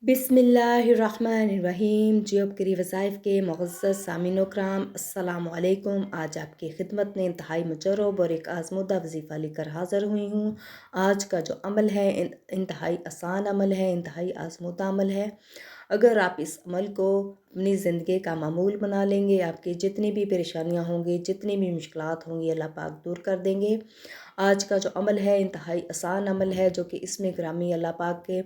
बिस्मिल्लाहिर्रहमानिर्रहीम। जॉब करी वज़ाइफ़ के मुअज़्ज़ज़ सामीन कराम, अस्सलामु अलैकुम। आज आपकी खिदमत में इंतहाई मुजर्रब और एक आज़मूदा वज़ीफ़ा लेकर हाज़िर हुई हूँ। आज का जो अमल है इंतहाई आसान अमल है, इंतहाई आज़मूदा अमल है। अगर आप इस अमल को अपनी ज़िंदगी का मामूल बना लेंगे, आपकी जितनी भी परेशानियाँ होंगी, जितनी भी मुश्किलात होंगी, अल्लाह पाक दूर कर देंगे। आज का जो अमल है इंतहाई आसान अमल है, जो कि इसमें ग्रामी अल्लाह पाक के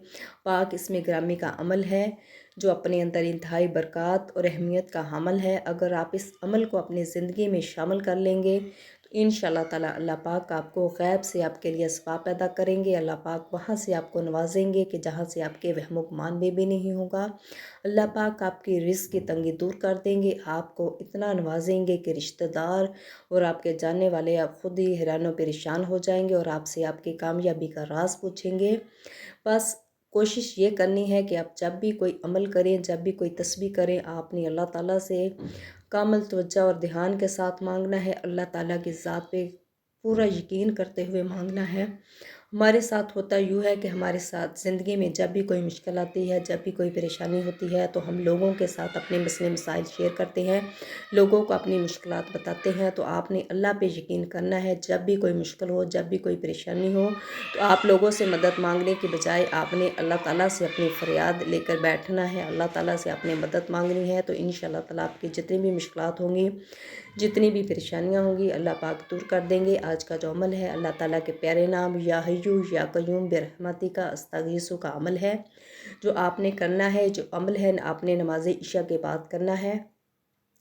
इसमें ग्रामी का अमल है, जो अपने अंदर इंतहाई बरक़ात और अहमियत का अमल है। अगर आप इस अमल को अपनी ज़िंदगी में शामिल कर लेंगे तो इंशाअल्लाह ताला अल्लाह पाक आपको ग़ैब से आपके लिए असबाब पैदा करेंगे। अल्लाह पाक वहाँ से आपको नवाजेंगे कि जहाँ से आपके वहम गुमान में भी नहीं होगा। अल्लाह पाक आपकी रिज़्क़ की तंगी दूर कर देंगे, आपको इतना नवाजेंगे कि रिश्तेदार और आपके जानने वाले आप ख़ुद ही हैरान व परेशान हो जाएंगे और आपसे आपकी कामयाबी का राज पूछेंगे। बस कोशिश ये करनी है कि आप जब भी कोई अमल करें, जब भी कोई तस्बीह करें, आपने अल्लाह ताला से कामिल तवज्जो और ध्यान के साथ मांगना है। अल्लाह ताला की ज़ात पे पूरा यकीन करते हुए मांगना है। हमारे साथ होता यूँ है कि हमारे साथ ज़िंदगी में जब भी कोई मुश्किल आती है, जब भी कोई परेशानी होती है, तो हम लोगों के साथ अपने मसले मसाइल शेयर करते हैं, लोगों को अपनी मुश्किलात बताते हैं। तो आपने अल्लाह पे यकीन करना है। जब भी कोई मुश्किल हो, जब भी कोई परेशानी हो, तो आप लोगों से मदद मांगने की बजाय आपने अल्लाह ताला से अपनी फ़रियाद लेकर बैठना है। अल्लाह ताला से आपने मदद मांगनी है, तो इंशाअल्लाह ताला आपकी जितनी भी मुश्किलात होंगी, जितनी भी परेशानियाँ होंगी, अल्लाह पाक दूर कर देंगे। आज का जो अमल है अल्लाह ताला के प्यारे नाम या हय्यू या क़य्यूम बिरहमतिका अस्तगीसु का अमल है, जो आपने करना है। जो अमल है आपने नमाज इशा के बाद करना है।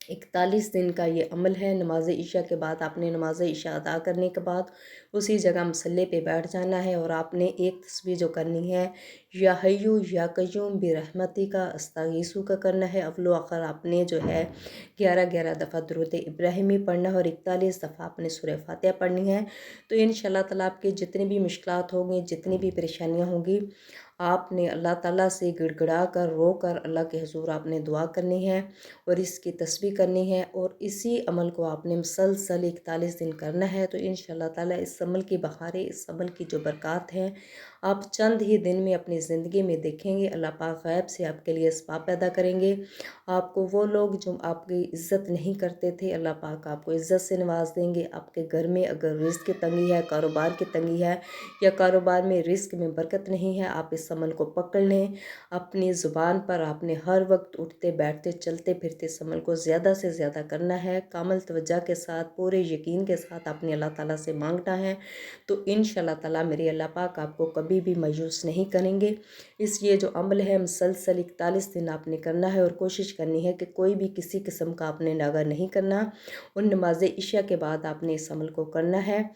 41 दिन का ये अमल है। नमाज इशा के बाद आपने नमाज इशा अदा करने के बाद उसी जगह मसल्ले पे बैठ जाना है और आपने एक तस्बीह जो करनी है या हय्यू या क़य्यूम बिरहमतिका अस्तगीसु का करना है। अव्वलो आखिर आपने जो है 11-11 दफ़ा दुरूद इब्राहिमी पढ़ना है और 41 दफ़ा आपने सूरह फातिहा पढ़नी है। तो इंशाअल्लाह ताला आपकी जितनी भी मुश्किलात होंगी, जितनी भी परेशानियाँ होंगी, आपने अल्लाह ताला से गिड़गिड़ा कर, रो कर अल्लाह के हुज़ूर आपने दुआ करनी है और इसकी तस्बीह करनी है और इसी अमल को आपने मुसलसल 41 दिन करना है। तो इंशाअल्लाह ताला इस अमल की बहारें, इस अमल की जो बरक़ात हैं, आप चंद ही दिन में अपनी ज़िंदगी में देखेंगे। अल्लाह पाक ग़ैब से आपके लिए असबाब पैदा करेंगे। आपको वो लोग जो आपकी इज़्ज़त नहीं करते थे, अल्लाह पाक आपको इज़्ज़त से नवाज़ देंगे। आपके घर में अगर रिज़्क़ की तंगी है, कारोबार की तंगी है या कारोबार में रिज़्क़ में बरकत नहीं है, आप इस अमल को पकड़ लें। अपनी ज़ुबान पर आपने हर वक्त उठते बैठते चलते फिरते इस अमल को ज़्यादा से ज़्यादा करना है। कामिल तवज्जो के साथ, पूरे यकीन के साथ आपने अल्लाह ताला से मांगना है। तो इंशाअल्लाह ताला मेरे अल्लाह पाक आपको कभी भी मायूस नहीं करेंगे। ये जो अमल है मुसलसल 41 दिन आपने करना है और कोशिश करनी है कि कोई भी किसी किस्म का आपने नागा नहीं करना और नमाज इशा के बाद आपने इस अमल को करना है।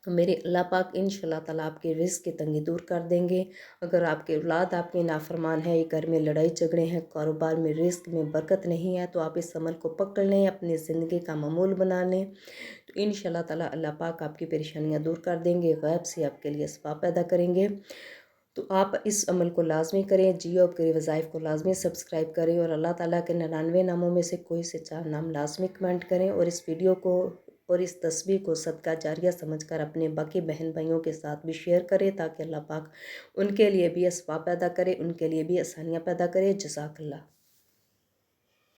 तो मेरे अल्लाह पाक इंशाअल्लाह ताला आपके रिज़्क़ की तंगी दूर कर देंगे। अगर आपके औलाद आपके नाफरमान है, घर में लड़ाई झगड़े हैं, कारोबार में रिज़्क़ में बरकत नहीं है, तो आप इस अमल को पकड़ लें, अपनी ज़िंदगी का मामूल बना लें। तो इंशाअल्लाह ताला अल्लाह पाक आपकी परेशानियाँ दूर कर देंगे, ग़ैब से आपके लिए असबाब पैदा करेंगे। तो आप इस अमल को लाज़मी करें। जियो आपके वज़ाइफ़ को लाज़मी सब्सक्राइब करें और अल्लाह ताला के 99 नामों में से कोई से 4 नाम लाज़मी कमेंट करें और इस वीडियो को और इस तस्बीह को सदका जारिया समझकर अपने बाकी बहन भाइयों के साथ भी शेयर करें, ताकि अल्लाह पाक उनके लिए भी असबाब पैदा करे, उनके लिए भी आसानियाँ पैदा करे। जज़ाकल्लाह।